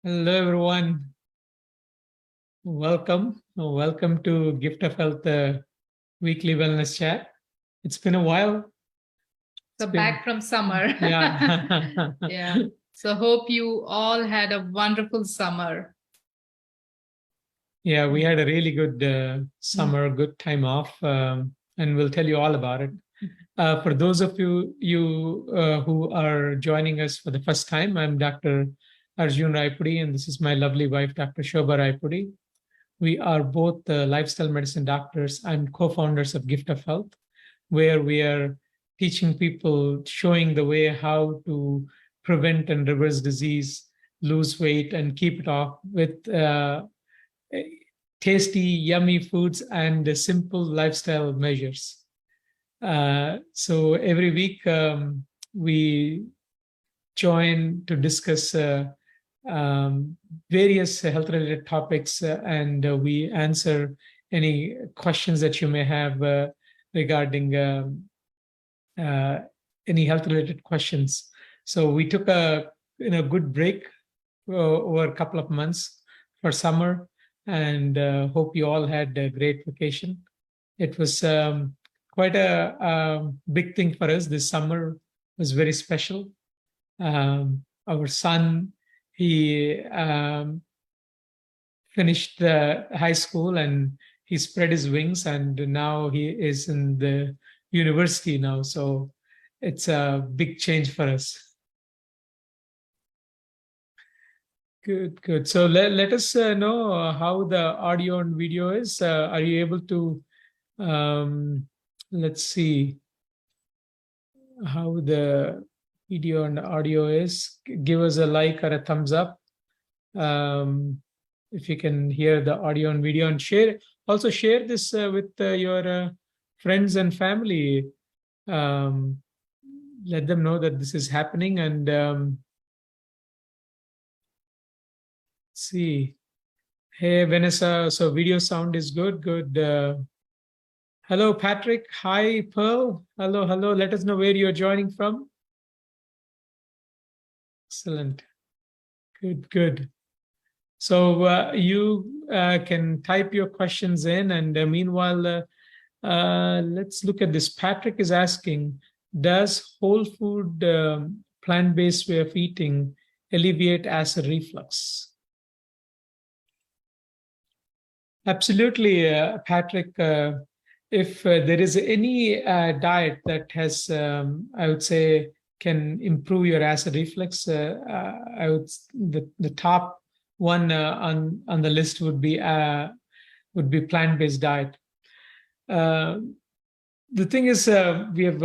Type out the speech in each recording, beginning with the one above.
Hello, everyone. Welcome to Gift of Health weekly wellness chat. It's been a while. So back from summer. Yeah. Yeah. So hope you all had a wonderful summer. Yeah, we had a really good summer, good time off, and we'll tell you all about it. For those of you who are joining us for the first time, I'm Dr. Arjun Rayapudi, and this is my lovely wife, Dr. Shobha Rayapudi. We are both lifestyle medicine doctors and co-founders of Gift of Health, where we are teaching people, showing the way how to prevent and reverse disease, lose weight, and keep it off with tasty, yummy foods and simple lifestyle measures. So every week we join to discuss various health-related topics, and we answer any questions that you may have regarding uh, any health-related questions. So we took a good break over a couple of months for summer, and hope you all had a great vacation. It was quite a big thing for us. This summer was very special. Our son, he finished the high school and he spread his wings, and now he is in the university now. So it's a big change for us. Good. So let us know how the audio and video is. Are you able to, let's see how the video and audio is. Give us a like or a thumbs up if you can hear the audio and video, and share. Also share this with your friends and family. Let them know that this is happening, and see. Hey, Vanessa. So video sound is good. Hello, Patrick. Hi, Pearl. Hello. Let us know where you're joining from. Excellent. Good. So you can type your questions in, and meanwhile, let's look at this. Patrick is asking, does whole food plant-based way of eating alleviate acid reflux? Absolutely, Patrick. If there is any diet that has, I would say, can improve your acid reflux, I would the top one on the list would be plant-based diet. The thing is, we have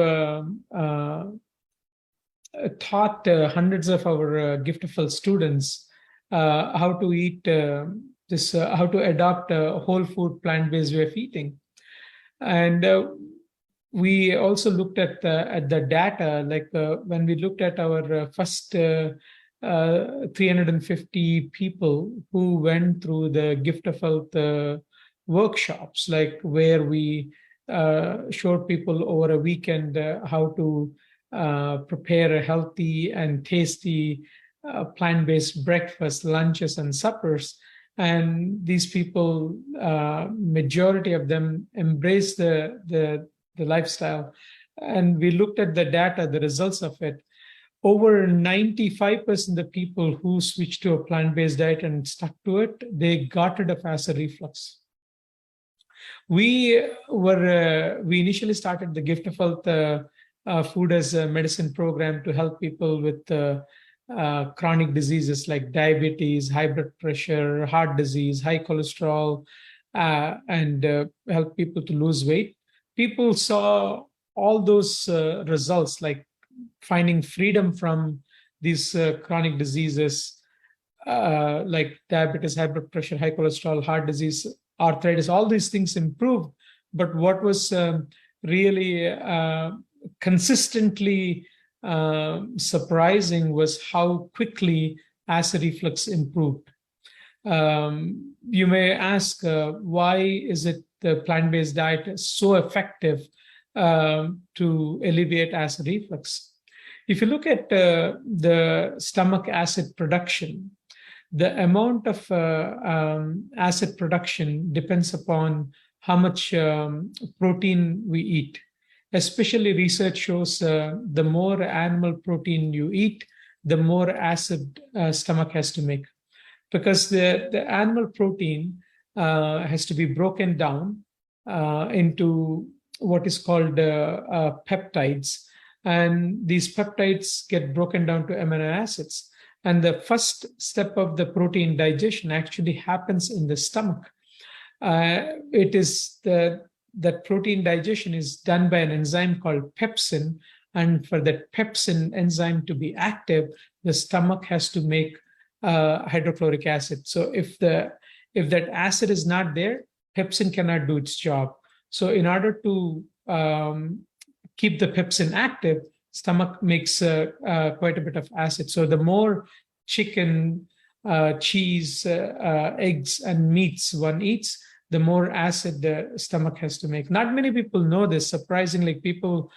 taught hundreds of our Gift of Health students how to eat how to adopt a whole food plant-based way of eating, and we also looked at the data. Like when we looked at our first 350 people who went through the Gift of Health workshops, like where we showed people over a weekend how to prepare a healthy and tasty plant-based breakfast, lunches, and suppers. And these people, majority of them, embrace the lifestyle. And we looked at the data, the results of it. Over 95% of the people who switched to a plant-based diet and stuck to it, they got rid of acid reflux. We initially started the Gift of Health food as a medicine program to help people with chronic diseases like diabetes, high blood pressure, heart disease, high cholesterol, and help people to lose weight. People saw all those results, like finding freedom from these chronic diseases like diabetes, high blood pressure, high cholesterol, heart disease, arthritis. All these things improved. But what was really consistently surprising was how quickly acid reflux improved. You may ask, why is it the plant-based diet is so effective to alleviate acid reflux? If you look at the stomach acid production, The amount of acid production depends upon how much protein we eat. Especially research shows the more animal protein you eat, the more acid stomach has to make, because the animal protein has to be broken down into what is called peptides. And these peptides get broken down to amino acids. And the first step of the protein digestion actually happens in the stomach. It is that protein digestion is done by an enzyme called pepsin. And for that pepsin enzyme to be active, the stomach has to make hydrochloric acid. So if that acid is not there, pepsin cannot do its job. So in order to keep the pepsin active, stomach makes quite a bit of acid. So the more chicken, cheese, eggs, and meats one eats, the more acid the stomach has to make. Not many people know this. Surprisingly, people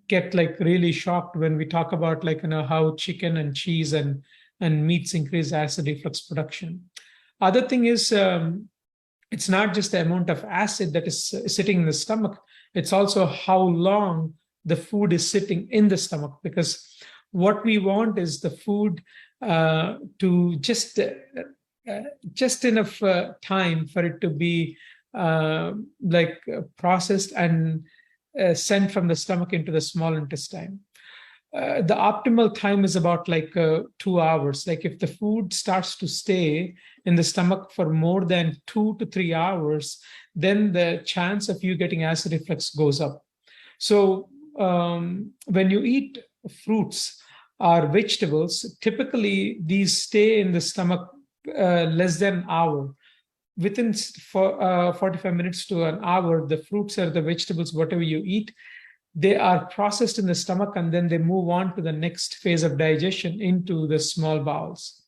get like really shocked when we talk about how chicken and cheese and meats increase acid reflux production. Other thing is, it's not just the amount of acid that is sitting in the stomach, it's also how long the food is sitting in the stomach, because what we want is the food to just enough time for it to be processed and sent from the stomach into the small intestine. The optimal time is about 2 hours. Like if the food starts to stay in the stomach for more than 2 to 3 hours, then the chance of you getting acid reflux goes up. So when you eat fruits or vegetables, typically these stay in the stomach less than an hour. Within 45 minutes to an hour, the fruits or the vegetables, whatever you eat, they are processed in the stomach, and then they move on to the next phase of digestion into the small bowels.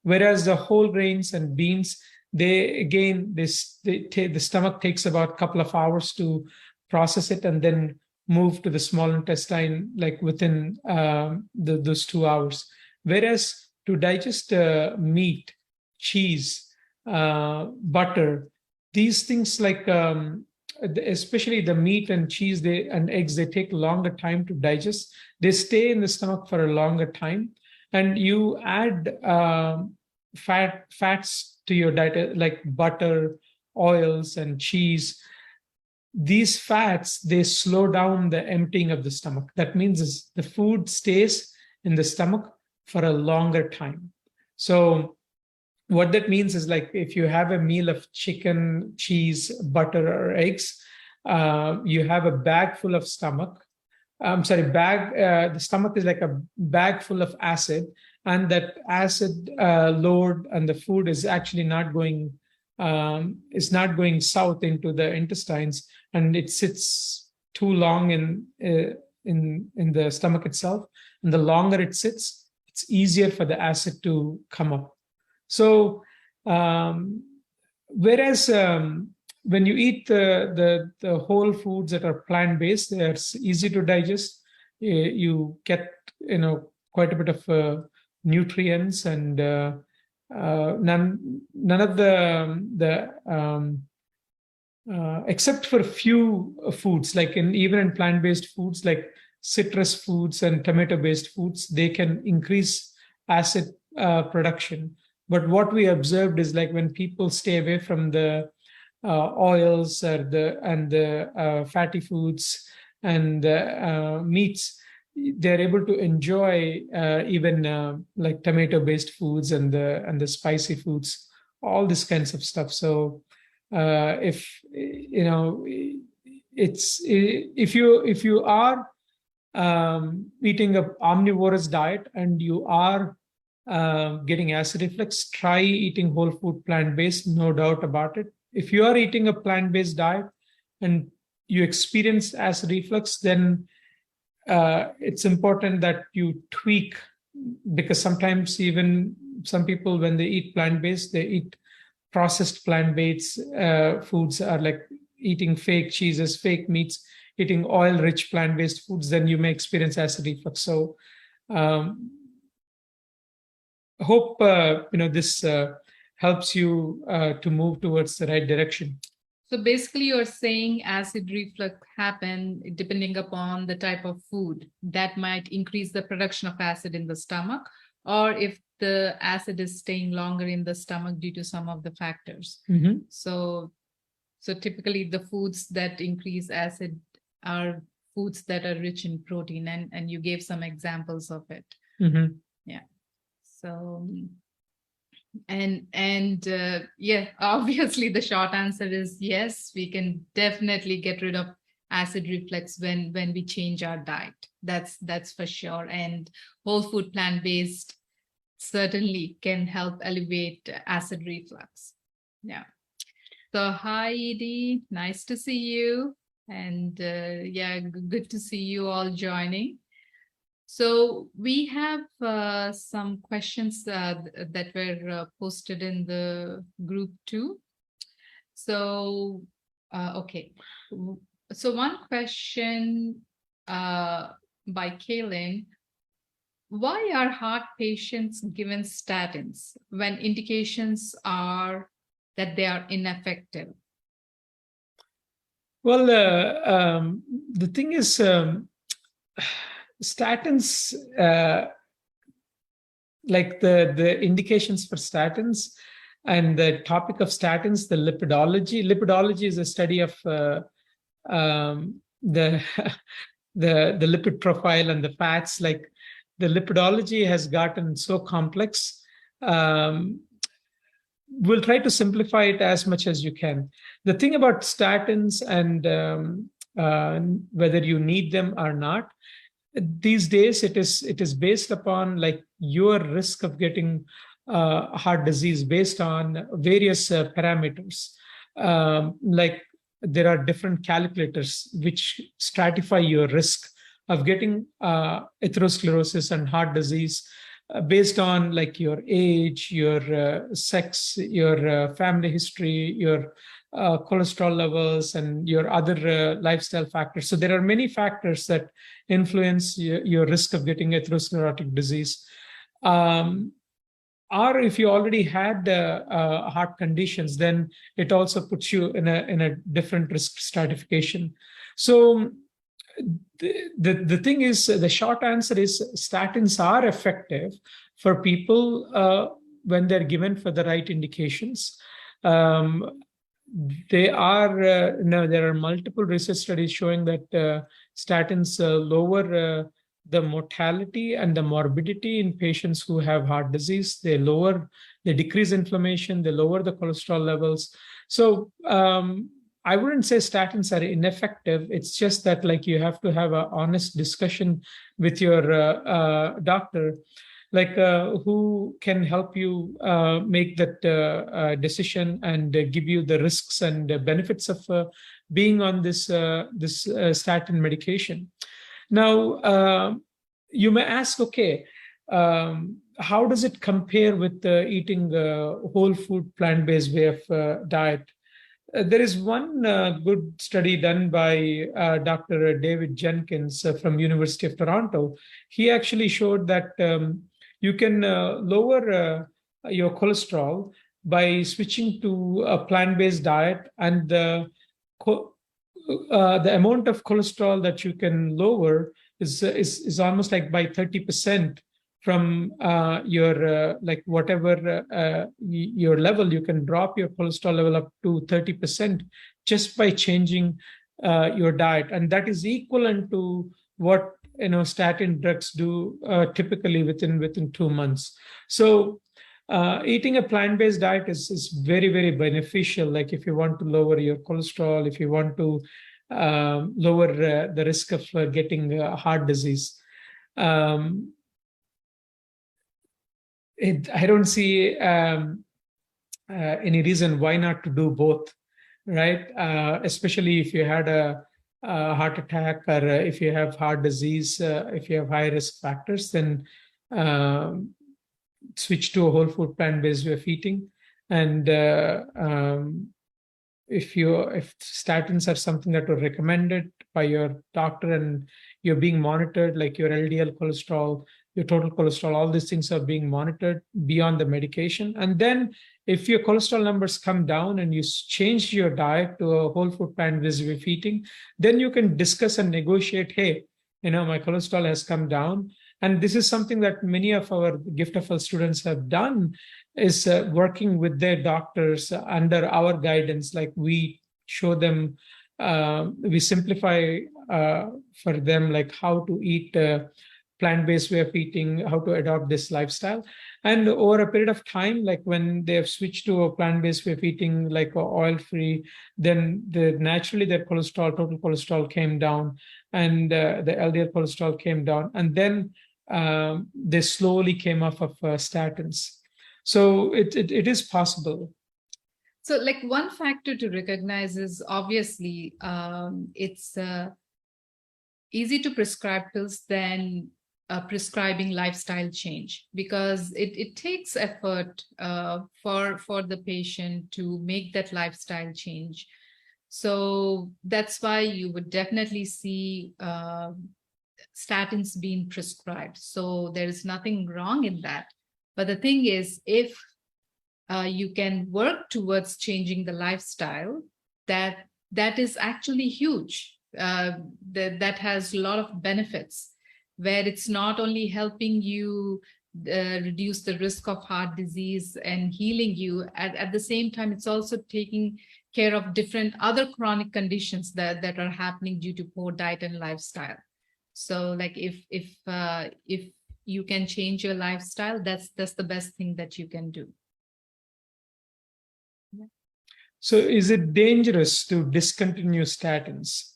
Whereas the whole grains and beans, the stomach takes about a couple of hours to process it and then move to the small intestine within those 2 hours. Whereas to digest meat, cheese, butter, these things especially the meat and cheese and eggs, they take longer time to digest. They stay in the stomach for a longer time. And you add fats to your diet, like butter, oils, and cheese. These fats, they slow down the emptying of the stomach. That means the food stays in the stomach for a longer time. So what that means is, if you have a meal of chicken, cheese, butter, or eggs, you have a bag full of stomach. The stomach is like a bag full of acid, and that acid load and the food is actually not going south into the intestines, and it sits too long in the stomach itself. And the longer it sits, it's easier for the acid to come up. So, whereas when you eat the whole foods that are plant-based, they're easy to digest. You get quite a bit of nutrients, and none of the except for a few foods, even in plant-based foods like citrus foods and tomato-based foods, they can increase acid production. But what we observed is when people stay away from the oils and the fatty foods and meats, they're able to enjoy even tomato-based foods and the spicy foods, all this kinds of stuff. So if you are eating an omnivorous diet and you are getting acid reflux, try eating whole food plant-based, no doubt about it. If you are eating a plant-based diet and you experience acid reflux, then it's important that you tweak, because sometimes even some people, when they eat plant-based, they eat processed plant-based foods, are like eating fake cheeses, fake meats, eating oil-rich plant-based foods, then you may experience acid reflux. So Hope this helps you to move towards the right direction. So basically, you're saying acid reflux happen depending upon the type of food that might increase the production of acid in the stomach, or if the acid is staying longer in the stomach due to some of the factors. Mm-hmm. So typically the foods that increase acid are foods that are rich in protein, and you gave some examples of it. Mm-hmm. Yeah. So and yeah, obviously the short answer is yes, we can definitely get rid of acid reflux when we change our diet. That's for sure. And whole food plant-based certainly can help alleviate acid reflux. Yeah. So hi Edie, nice to see you. And yeah, good to see you all joining. So we have some questions that were posted in the group too. So, okay. So one question by Kaylin: why are heart patients given statins when indications are that they are ineffective? Well, the thing is, statins, like the indications for statins and the topic of statins, the lipidology. Lipidology is a study of the the lipid profile and the fats. Like the lipidology has gotten so complex. We'll try to simplify it as much as you can. The thing about statins and whether you need them or not, these days it is based upon like your risk of getting heart disease based on various parameters. Like there are different calculators which stratify your risk of getting atherosclerosis and heart disease based on like your age, your sex, your family history, your cholesterol levels, and your other lifestyle factors. So there are many factors that influence your risk of getting atherosclerotic disease. Or if you already had heart conditions, then it also puts you in a different risk stratification. So the thing is, the short answer is statins are effective for people when they're given for the right indications. They are no, there are multiple research studies showing that statins lower the mortality and the morbidity in patients who have heart disease. They decrease inflammation, they lower the cholesterol levels. So I wouldn't say statins are ineffective. It's just that like you have to have an honest discussion with your doctor, like who can help you make that decision and give you the risks and benefits of being on this statin medication. Now, you may ask, okay, how does it compare with eating whole food plant-based way of diet? There is one good study done by Dr. David Jenkins from University of Toronto. He actually showed that you can lower your cholesterol by switching to a plant-based diet, and the amount of cholesterol that you can lower is almost like by 30% from your like whatever your level. You can drop your cholesterol level up to 30% just by changing your diet, and that is equivalent to what statin drugs do typically within 2 months. So eating a plant-based diet is very, very beneficial. Like if you want to lower your cholesterol, if you want to lower the risk of getting heart disease. I don't see any reason why not to do both, right? Especially if you had a heart attack, or if you have heart disease, if you have high risk factors, then switch to a whole food plant-based way of eating. And if statins are something that were recommended by your doctor and you're being monitored, like your LDL cholesterol, your total cholesterol, all these things are being monitored beyond the medication. And then if your cholesterol numbers come down and you change your diet to a whole food plant-based way of eating, then you can discuss and negotiate, hey, my cholesterol has come down. And this is something that many of our Gift of Health students have done, is working with their doctors under our guidance. Like we show them, we simplify for them, like how to eat plant-based way of eating, how to adopt this lifestyle. And over a period of time, like when they have switched to a plant-based way of eating, like oil-free, then naturally their cholesterol, total cholesterol came down, and the LDL cholesterol came down. And then they slowly came off of statins. So it is possible. So like one factor to recognize is obviously it's easy to prescribe pills than prescribing lifestyle change, because it takes effort for the patient to make that lifestyle change. So that's why you would definitely see statins being prescribed. So there is nothing wrong in that. But the thing is, if you can work towards changing the lifestyle, that is actually huge. That has a lot of benefits, where it's not only helping you reduce the risk of heart disease and healing you, at the same time, it's also taking care of different other chronic conditions that are happening due to poor diet and lifestyle. So like if you can change your lifestyle, that's the best thing that you can do. So is it dangerous to discontinue statins?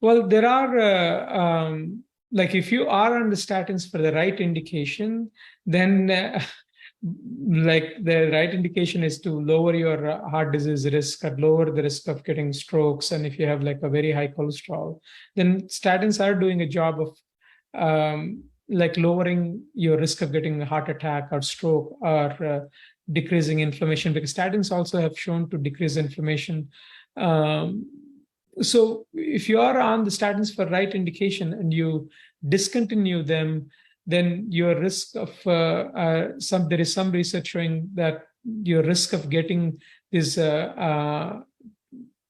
Well, there are, like if you are on the statins for the right indication, then like the right indication is to lower your heart disease risk or lower the risk of getting strokes. And if you have like a very high cholesterol, then statins are doing a job of like lowering your risk of getting a heart attack or stroke, or decreasing inflammation, because statins also have shown to decrease inflammation. So if you are on the statins for right indication and you discontinue them, then your risk of there is some research showing that your risk of getting these the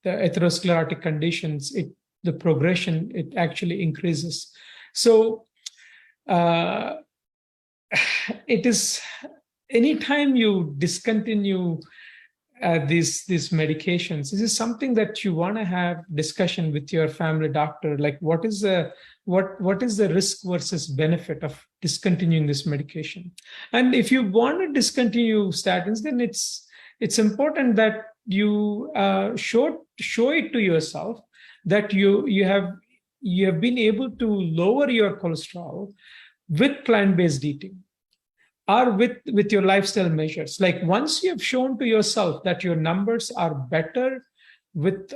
atherosclerotic conditions, the progression, it actually increases. So it is, anytime you discontinue these medications, this is something that you want to have discussion with your family doctor. Like, what is the risk versus benefit of discontinuing this medication? And if you want to discontinue statins, then it's important that you show it to yourself that you have been able to lower your cholesterol with plant-based eating, or with your lifestyle measures. Like once you have shown to yourself that your numbers are better with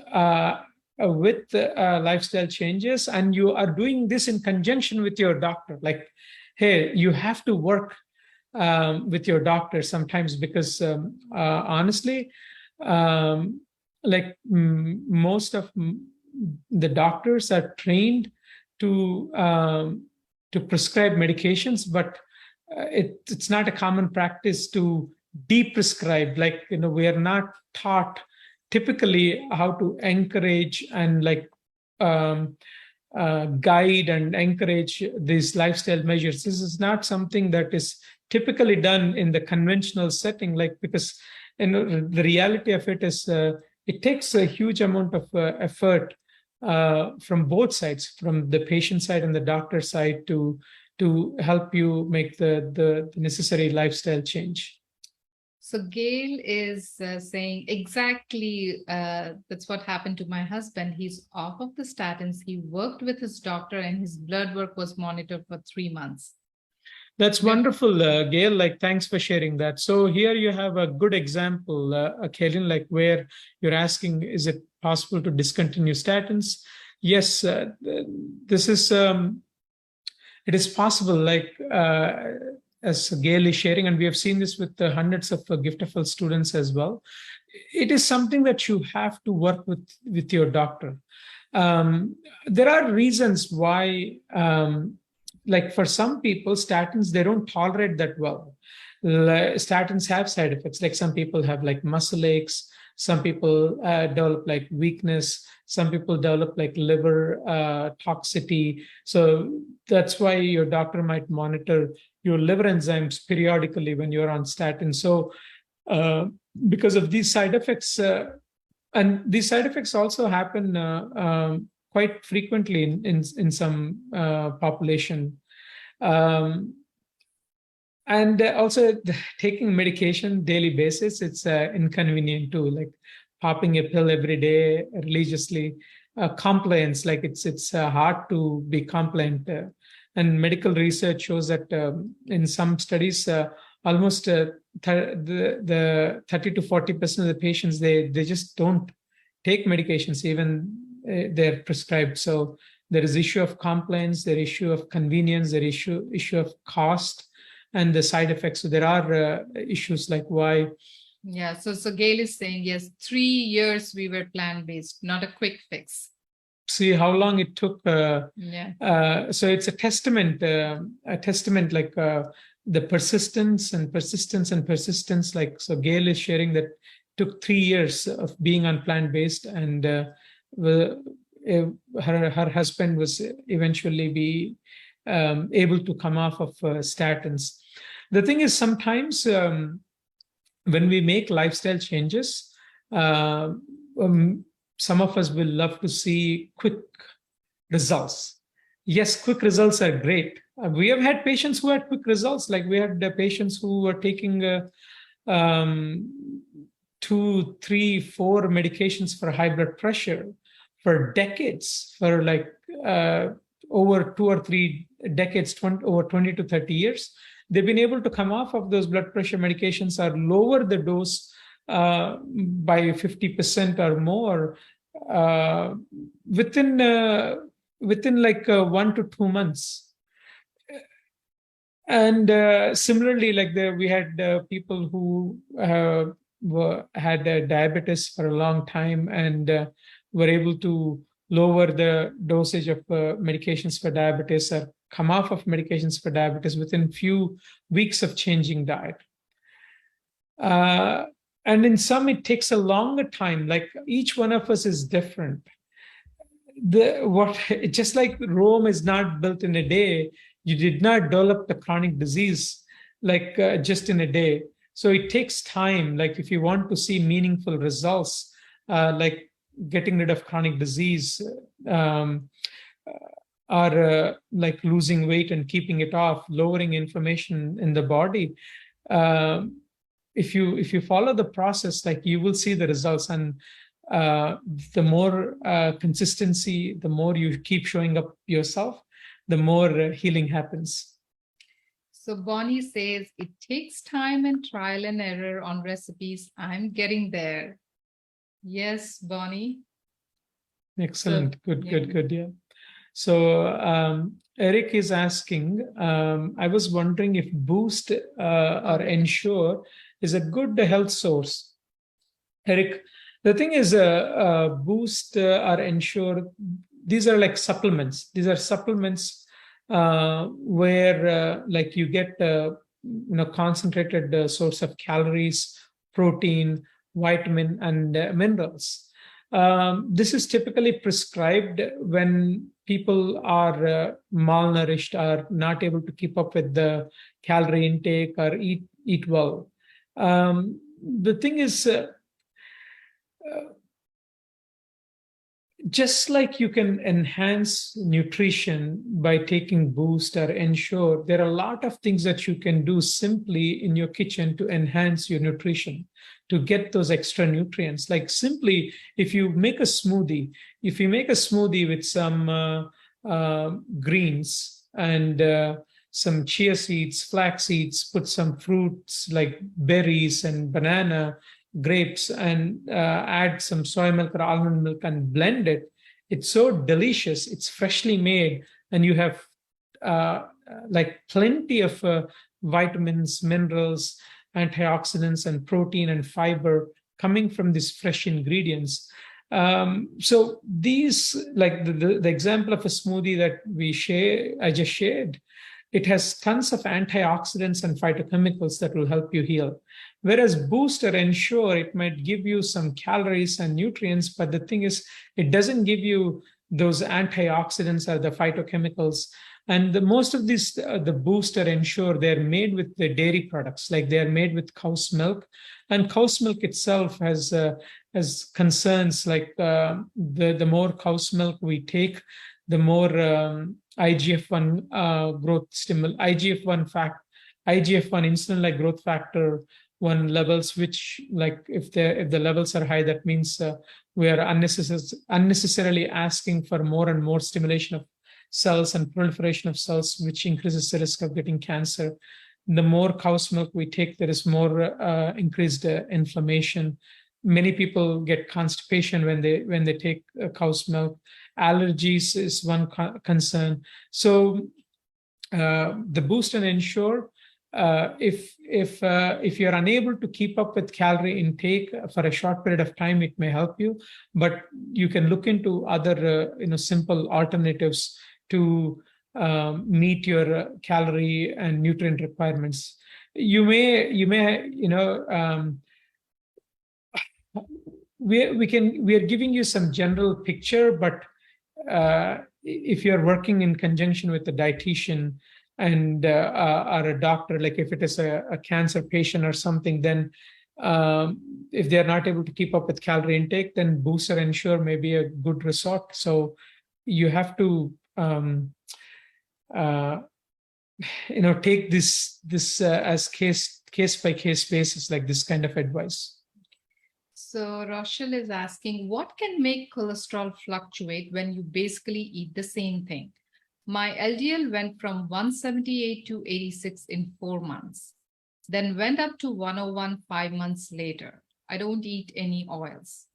lifestyle changes, and you are doing this in conjunction with your doctor, like, hey, you have to work with your doctor sometimes, because honestly, most of the doctors are trained to prescribe medications, but it's not a common practice to de-prescribe. Like, we are not taught typically how to encourage and guide and encourage these lifestyle measures. This is not something that is typically done in the conventional setting, because the reality of it is it takes a huge amount of effort from both sides, from the patient side and the doctor side, to help you make the necessary lifestyle change. So Gail is saying exactly that's what happened to my husband. He's off of the statins. He worked with his doctor and his blood work was monitored for 3 months. That's wonderful, Gail. Thanks for sharing that. So here you have a good example, Kaylin, where you're asking, is it possible to discontinue statins? Yes, this is, it is possible, as Gail is sharing, and we have seen this with hundreds of Gift of Health students as well. It is something that you have to work with your doctor. There are reasons why like for some people, statins, they don't tolerate that well. Statins have side effects. Like some people have like muscle aches, some people develop like weakness, some people develop like liver toxicity. So that's why your doctor might monitor your liver enzymes periodically when you're on statin. So uh, because of these side effects, and these side effects also happen quite frequently in some population. Um, and also taking medication daily basis, it's inconvenient too, like popping a pill every day religiously. Compliance, like it's hard to be compliant. And medical research shows that in some studies, almost the 30 to 40% of the patients, they just don't take medications even they're prescribed. So there is issue of compliance, there issue of convenience, there issue of cost, and the side effects. So there are issues like why. Yeah. So Gail is saying, yes, 3 years we were plant-based, not a quick fix. See how long it took. Yeah. So it's a testament like the persistence and persistence and persistence. Like, so Gail is sharing that took 3 years of being on plant-based, and her husband was eventually be able to come off of statins. The thing is, sometimes when we make lifestyle changes, uh, some of us will love to see quick results. Yes, quick results are great. We have had patients who had quick results. Like we had patients who were taking 2, 3, 4 medications for high blood pressure for decades, for like over 2 or 3 decades, over 20 to 30 years. They've been able to come off of those blood pressure medications or lower the dose by 50% or more within like 1 to 2 months. And similarly, like we had people who had diabetes for a long time and were able to lower the dosage of medications for diabetes or come off of medications for diabetes within few weeks of changing diet. And in some, it takes a longer time. Like each one of us is different. Just like Rome is not built in a day, you did not develop the chronic disease like just in a day. So it takes time. Like if you want to see meaningful results, like getting rid of chronic disease, or like losing weight and keeping it off, lowering inflammation in the body. If you follow the process, like you will see the results. And the more consistency, the more you keep showing up yourself, the more healing happens. So Bonnie says, it takes time and trial and error on recipes. I'm getting there. Yes, Bonnie. Excellent. So, good. Yeah. So Eric is asking, I was wondering if Boost or Ensure is a good health source. Eric, the thing is, Boost or Ensure, these are like supplements. These are supplements where like you get concentrated source of calories, protein, vitamin, and minerals. This is typically prescribed when people are malnourished, or not able to keep up with the calorie intake or eat well. The thing is, just like you can enhance nutrition by taking Boost or Ensure, there are a lot of things that you can do simply in your kitchen to enhance your nutrition, to get those extra nutrients. Like simply, if you make a smoothie with some greens and some chia seeds, flax seeds, put some fruits like berries and banana, grapes, and add some soy milk or almond milk and blend it. It's so delicious. It's freshly made, and you have like plenty of vitamins, minerals, antioxidants, and protein and fiber coming from these fresh ingredients. So these, like the example of a smoothie that I just shared, it has tons of antioxidants and phytochemicals that will help you heal. Whereas Boost or Ensure, it might give you some calories and nutrients, but the thing is, it doesn't give you those antioxidants or the phytochemicals. And most of these, the Boost or Ensure, they're made with the dairy products, like they're made with cow's milk. And cow's milk itself has concerns like the more cow's milk we take, the more IGF-1 growth IGF-1 insulin-like growth factor one levels, which like if the levels are high, that means we are unnecessarily asking for more and more stimulation of cells and proliferation of cells, which increases the risk of getting cancer. The more cow's milk we take, there is more increased inflammation. Many people get constipation when they take cow's milk. Allergies is one concern. So the Boost and Ensure, if you're unable to keep up with calorie intake for a short period of time, it may help you, but you can look into other simple alternatives to meet your calorie and nutrient requirements. You may we are giving you some general picture, but if you're working in conjunction with a dietitian and or a doctor, like if it is a cancer patient or something, then if they're not able to keep up with calorie intake, then Boost or Ensure may be a good resort. So you have to take this as case by case basis, like this kind of advice. So Rochelle is asking, what can make cholesterol fluctuate when you basically eat the same thing? My LDL went from 178 to 86 in 4 months, then went up to 101 5 months later. I don't eat any oils.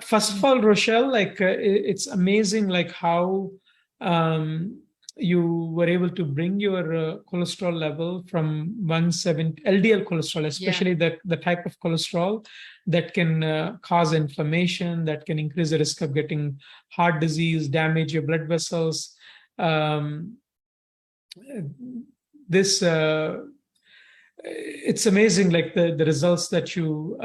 First of all, Rochelle, it's amazing like how you were able to bring your cholesterol level from 170 LDL cholesterol, especially the type of cholesterol that can cause inflammation, that can increase the risk of getting heart disease, damage your blood vessels. It's amazing, like the results that you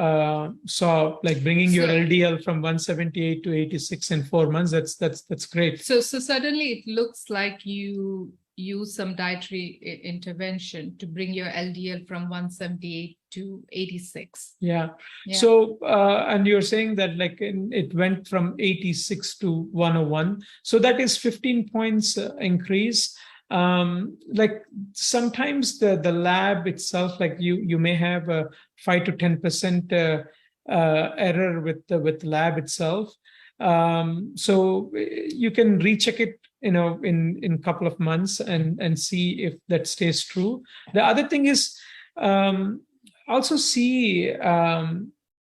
saw, like bringing your LDL from 178 to 86 in 4 months. That's great. So suddenly it looks like you use some dietary intervention to bring your LDL from 178 to 86. Yeah. So and you're saying that like it went from 86 to 101. So that is 15 points increase. Like sometimes the lab itself, like you may have a 5 to 10% error with the lab itself. So you can recheck it, in a couple of months and see if that stays true. The other thing is also see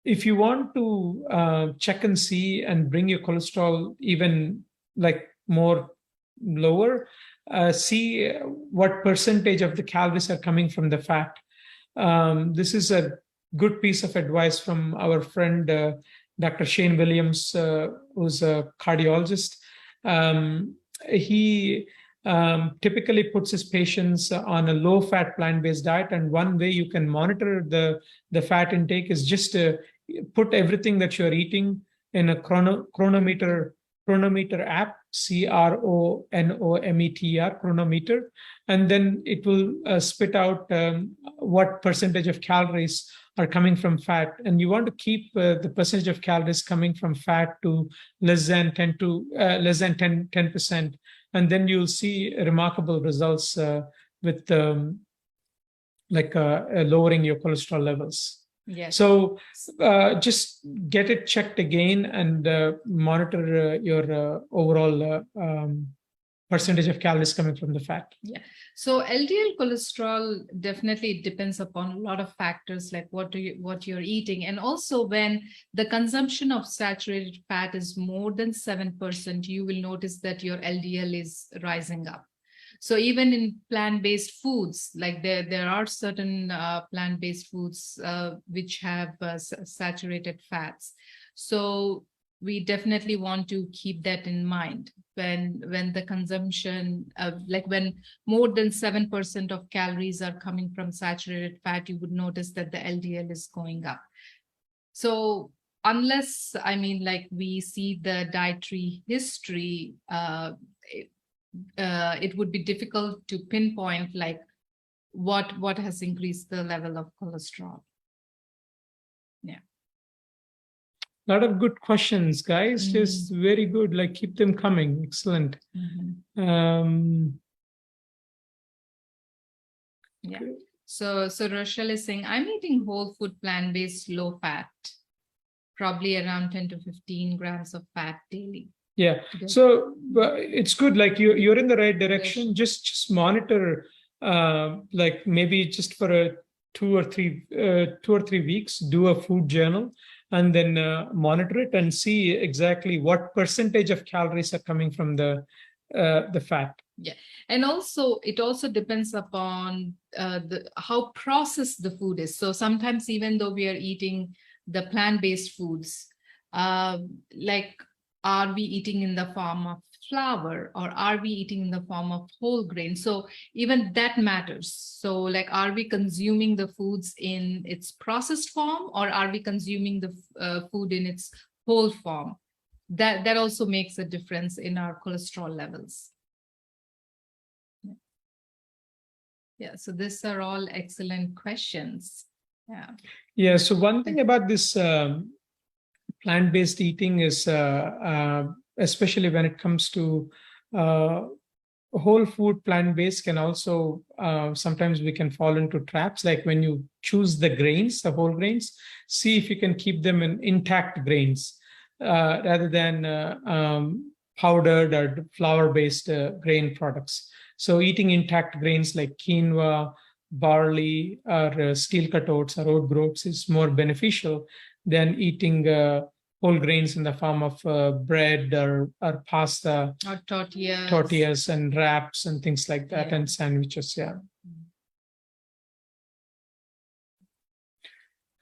if you want to check and see and bring your cholesterol even like more lower. See what percentage of the calories are coming from the fat. This is a good piece of advice from our friend, Dr. Shane Williams, who's a cardiologist. He typically puts his patients on a low-fat plant-based diet, and one way you can monitor the fat intake is just to put everything that you're eating in a chronometer app, CRONOMETR, chronometer, and then it will spit out what percentage of calories are coming from fat. And you want to keep the percentage of calories coming from fat to less than 10%, and then you'll see remarkable results with lowering your cholesterol levels. Yes. So just get it checked again and monitor your overall percentage of calories coming from the fat. Yeah. So LDL cholesterol definitely depends upon a lot of factors, like what you're eating, and also when the consumption of saturated fat is more than 7%, you will notice that your LDL is rising up. So even in plant-based foods, like there are certain plant-based foods which have saturated fats. So we definitely want to keep that in mind. when the consumption like when more than 7% of calories are coming from saturated fat, you would notice that the LDL is going up. So unless, I mean, like we see the dietary history, it would be difficult to pinpoint like what has increased the level of cholesterol. Yeah. A lot of good questions, guys. Just very good. Like, keep them coming. Excellent. Yeah. So Rochelle is saying, I'm eating whole food, plant-based, low fat, probably around 10 to 15 grams of fat daily. Yeah. Good. So it's good. Like you're in the right direction. Just monitor, like maybe just for a 2 or 3 weeks, do a food journal, and then monitor it and see exactly what percentage of calories are coming from the fat. Yeah, and also it also depends upon how processed the food is. So sometimes even though we are eating the plant-based foods, like are we eating in the form of flour, or are we eating in the form of whole grain? So even that matters. So like, are we consuming the foods in its processed form, or are we consuming the food in its whole form? That also makes a difference in our cholesterol levels. Yeah, so these are all excellent questions. Yeah. Yeah. So one thing about this plant-based eating is, especially when it comes to whole food, plant-based can also sometimes we can fall into traps. Like when you choose the grains, the whole grains, see if you can keep them in intact grains rather than powdered or flour-based grain products. So eating intact grains like quinoa, barley, or steel-cut oats or oat groats is more beneficial than eating whole grains in the form of bread or pasta, or tortillas and wraps and things like that, and sandwiches. Yeah.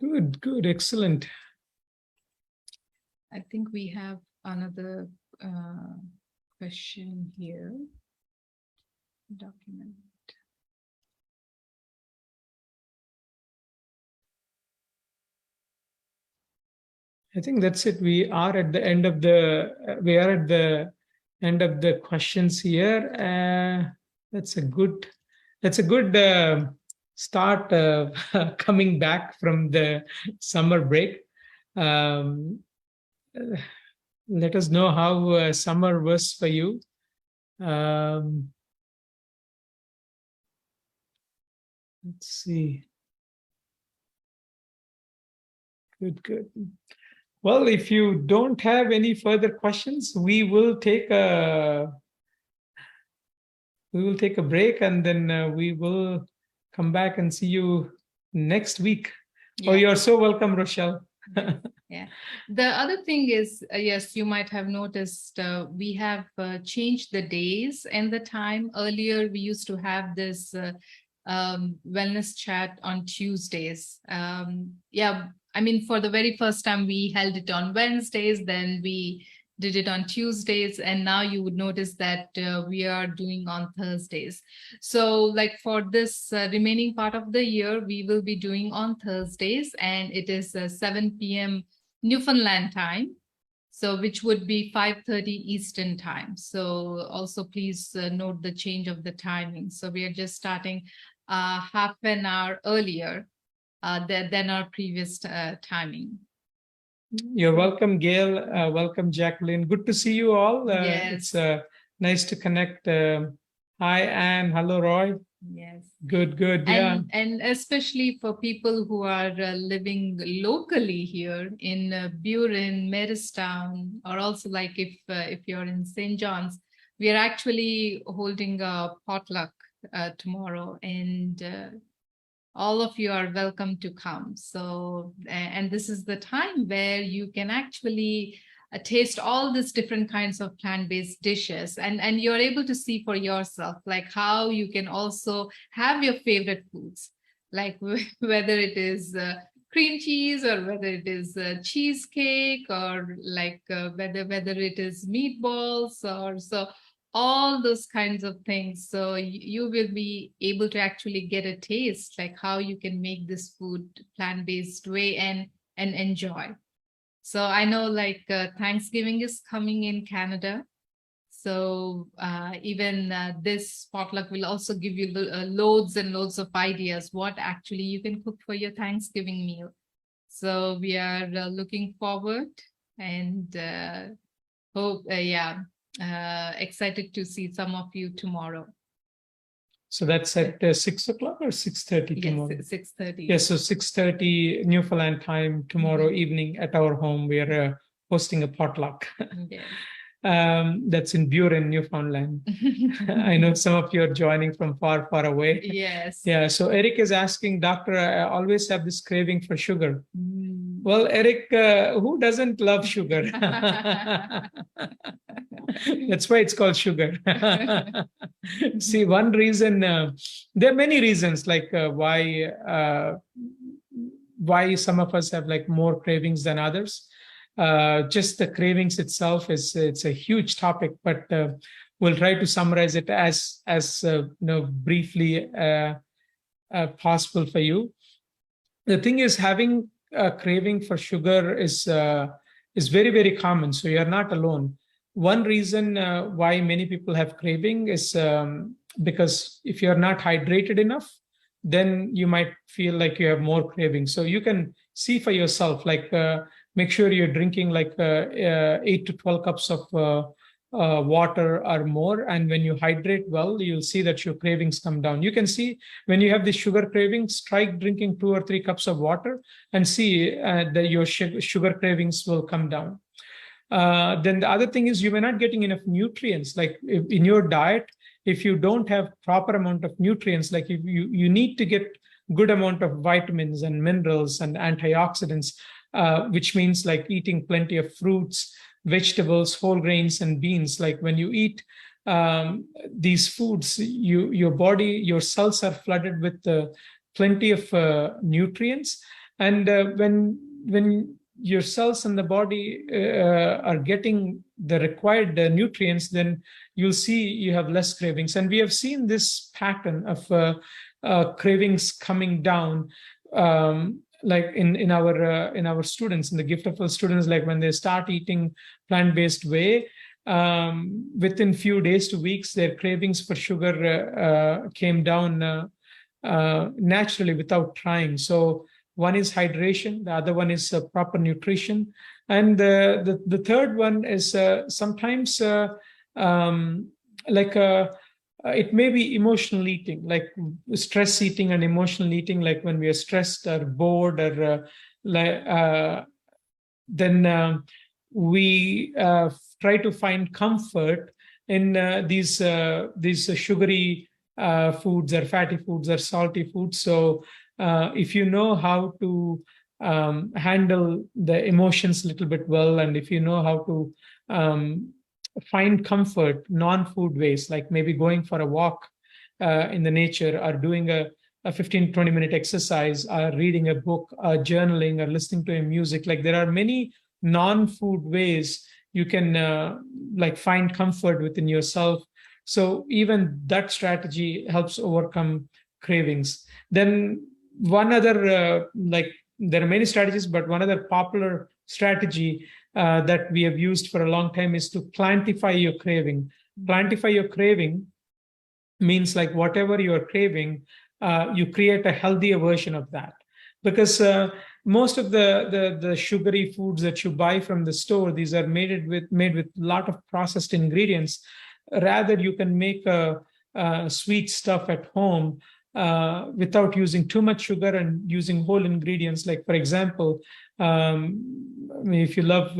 Good, excellent. I think we have another question here. Document. I think that's it. We are at the end of the questions here. That's a good start coming back from the summer break. Let us know how summer was for you. Let's see. Good. Well, if you don't have any further questions, we will take a break, and then we will come back and see you next week. Yeah. Oh, you're so welcome, Rochelle. Yeah. The other thing is, yes, you might have noticed we have changed the days and the time. Earlier, we used to have this wellness chat on Tuesdays. Yeah, I mean, for the very first time, we held it on Wednesdays, then we did it on Tuesdays, and now you would notice that we are doing on Thursdays. So like for this remaining part of the year, we will be doing on Thursdays, and it is 7 p.m. Newfoundland time, so which would be 5:30 Eastern time. So also please note the change of the timing. So we are just starting half an hour earlier than our previous timing. You're welcome, Gail. Welcome, Jacqueline. Good to see you all. Yes. It's nice to connect. Hi, Anne. Hello, Roy. Yes. Good. Yeah. And especially for people who are living locally here in Burin, Marystown, or also like if you're in St. John's, we are actually holding a potluck tomorrow, and all of you are welcome to come. So, and this is the time where you can actually taste all these different kinds of plant-based dishes, and you're able to see for yourself like how you can also have your favorite foods, like whether it is cream cheese, or whether it is cheesecake, or like whether it is meatballs, or so all those kinds of things. So you will be able to actually get a taste like how you can make this food plant-based way and enjoy. So I know like Thanksgiving is coming in Canada. So even this potluck will also give you loads and loads of ideas what actually you can cook for your Thanksgiving meal. So we are looking forward, and hope, excited to see some of you tomorrow. So that's at 6 o'clock or 6:30 tomorrow? Yes, 6:30. Yes, so 6:30 Newfoundland time tomorrow evening at our home. We are hosting a potluck. Yes. That's in Buren, Newfoundland. I know some of you are joining from far, far away. Yes. Yeah, so Eric is asking, Doctor, I always have this craving for sugar. Well, Eric, who doesn't love sugar? That's why it's called sugar. See, one reason, there are many reasons like why some of us have like more cravings than others. Just the cravings itself it's a huge topic, but we'll try to summarize it as briefly possible for you. The thing is, having a craving for sugar is very, very common. So you're not alone. One reason why many people have craving is because if you're not hydrated enough, then you might feel like you have more cravings. So you can see for yourself, like make sure you're drinking like 8 to 12 cups of water or more. And when you hydrate well, you'll see that your cravings come down. You can see when you have the sugar cravings, try drinking 2 or 3 cups of water and see that your sugar cravings will come down. Then the other thing is you may not getting enough nutrients. Like in your diet, if you don't have proper amount of nutrients, like if you need to get good amount of vitamins and minerals and antioxidants, which means like eating plenty of fruits, vegetables, whole grains, and beans. Like when you eat these foods, your body, your cells are flooded with plenty of nutrients. And when your cells in the body are getting the required nutrients, then you'll see you have less cravings. And we have seen this pattern of cravings coming down. Like in our students, in the Giftofhealth students, like when they start eating plant-based way, within few days to weeks, their cravings for sugar came down naturally without trying. So one is hydration, the other one is proper nutrition, and the third one is sometimes it may be emotional eating, like stress eating and emotional eating. Like when we are stressed or bored, or then we try to find comfort in these sugary foods or fatty foods or salty foods. So if you know how to handle the emotions a little bit well, and if you know how to find comfort non-food ways, like maybe going for a walk in the nature, or doing a 15-20 minute exercise, or reading a book, or journaling, or listening to a music. Like there are many non-food ways you can like find comfort within yourself. So even that strategy helps overcome cravings. Then one other there are many strategies, but one other popular strategy that we have used for a long time is to plantify your craving. Plantify your craving means like whatever you are craving, you create a healthier version of that. Because most of the sugary foods that you buy from the store, these are made with a lot of processed ingredients. Rather, you can make a sweet stuff at home without using too much sugar and using whole ingredients. Like, for example, if you love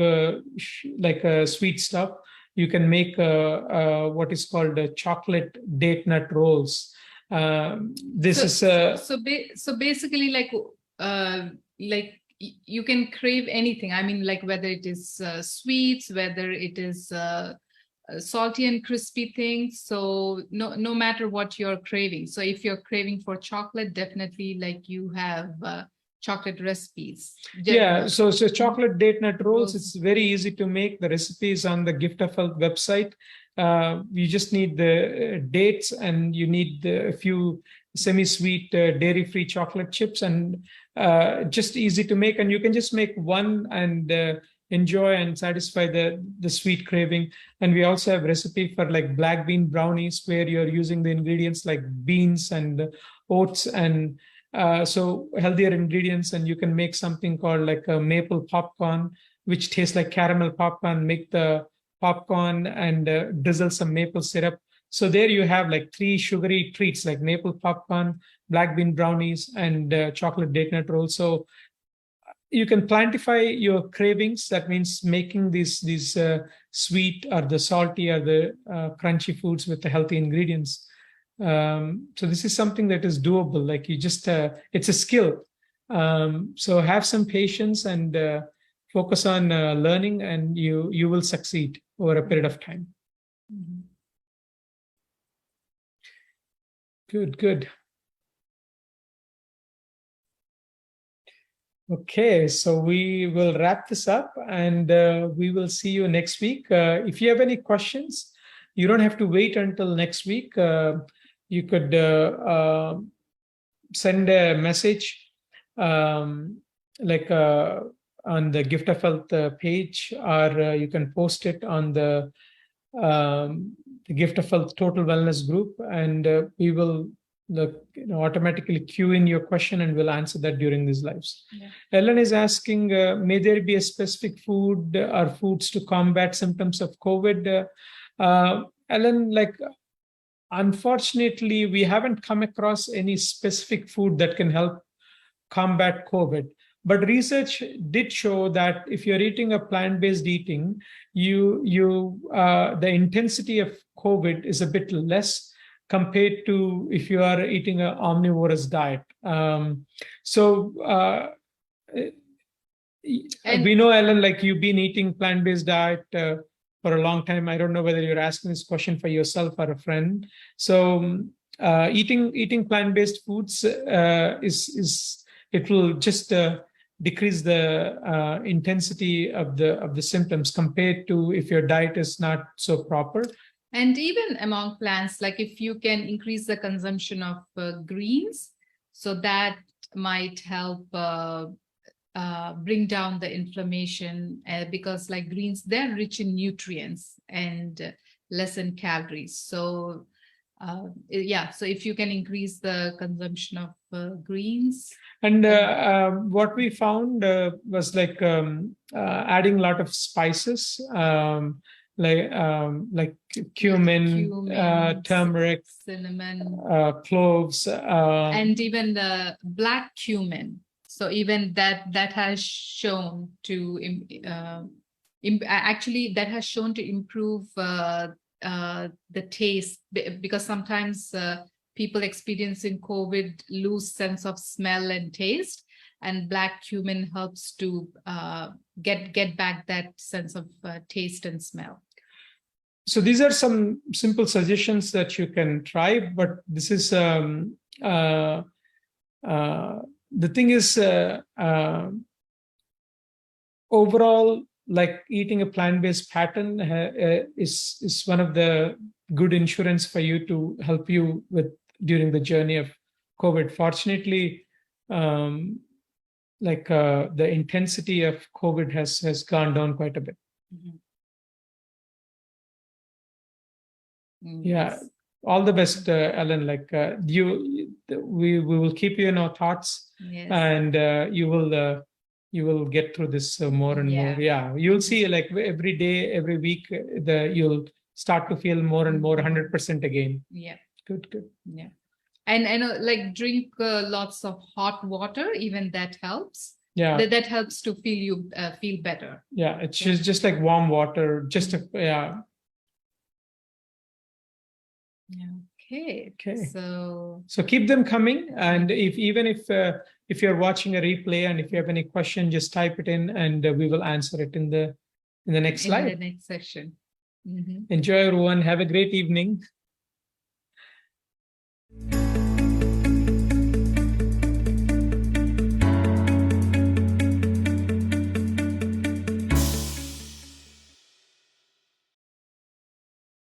sweet stuff, you can make what is called chocolate date nut rolls. So basically, like you can crave anything. I mean, like whether it is sweets, whether it is salty and crispy things. So no matter what you're craving. So if you're craving for chocolate, definitely like you have chocolate recipes. Yeah, so chocolate date nut rolls, Rolls. it's very easy to make. The recipe is on the Gift of Health website. You just need the dates, and you need a few semi-sweet dairy-free chocolate chips, and just easy to make. And you can just make one and enjoy and satisfy the sweet craving. And we also have recipe for like black bean brownies, where you're using the ingredients like beans and oats and so healthier ingredients. And you can make something called like a maple popcorn, which tastes like caramel popcorn. Make the popcorn and drizzle some maple syrup. So there you have like three sugary treats like maple popcorn, black bean brownies, and chocolate date nut roll. So you can plantify your cravings. That means making these sweet or the salty or the crunchy foods with the healthy ingredients. So this is something that is doable. Like you just, it's a skill. So have some patience and focus on learning, and you will succeed over a period of time. Mhm. Good. Okay, so we will wrap this up, and we will see you next week. If you have any questions, you don't have to wait until next week. You could send a message like on the Gift of Health page, or you can post it on the Gift of Health Total Wellness group, and we will automatically queue in your question, and we'll answer that during these lives. Yeah. Ellen is asking, may there be a specific food or foods to combat symptoms of COVID? Ellen, like, unfortunately, we haven't come across any specific food that can help combat COVID. But research did show that if you're eating a plant-based eating, the intensity of COVID is a bit less compared to if you are eating an omnivorous diet. We know, Ellen, like you've been eating plant-based diet for a long time. I don't know whether you're asking this question for yourself or a friend. So eating plant-based foods it will just decrease the intensity of the symptoms compared to if your diet is not so proper. And even among plants, like if you can increase the consumption of greens, so that might help bring down the inflammation, because like greens, they're rich in nutrients and less in calories. So so if you can increase the consumption of greens. And what we found was like adding a lot of spices, like cumin, turmeric, cinnamon, cloves, and even the black cumin. So even that has shown to improve the taste, because sometimes people experiencing COVID lose sense of smell and taste, and black cumin helps to get back that sense of taste and smell. So these are some simple suggestions that you can try, but this is the thing is overall, like eating a plant-based pattern is one of the good insurance for you to help you with during the journey of COVID. Fortunately, the intensity of COVID has gone down quite a bit. Mm-hmm. Yeah, all the best, Ellen. Like we will keep you in our thoughts, yes. And you will get through this more and more. Yeah, you'll see, like every day, every week, you'll start to feel more and more 100% again. Yeah, good. Yeah, and like drink lots of hot water. Even that helps. Yeah, that helps to feel better. Yeah, it's just like warm water. Okay. So keep them coming, and if you're watching a replay and if you have any question, just type it in, and we will answer it in the next slide. In the next session. Mm-hmm. Enjoy, everyone. Have a great evening.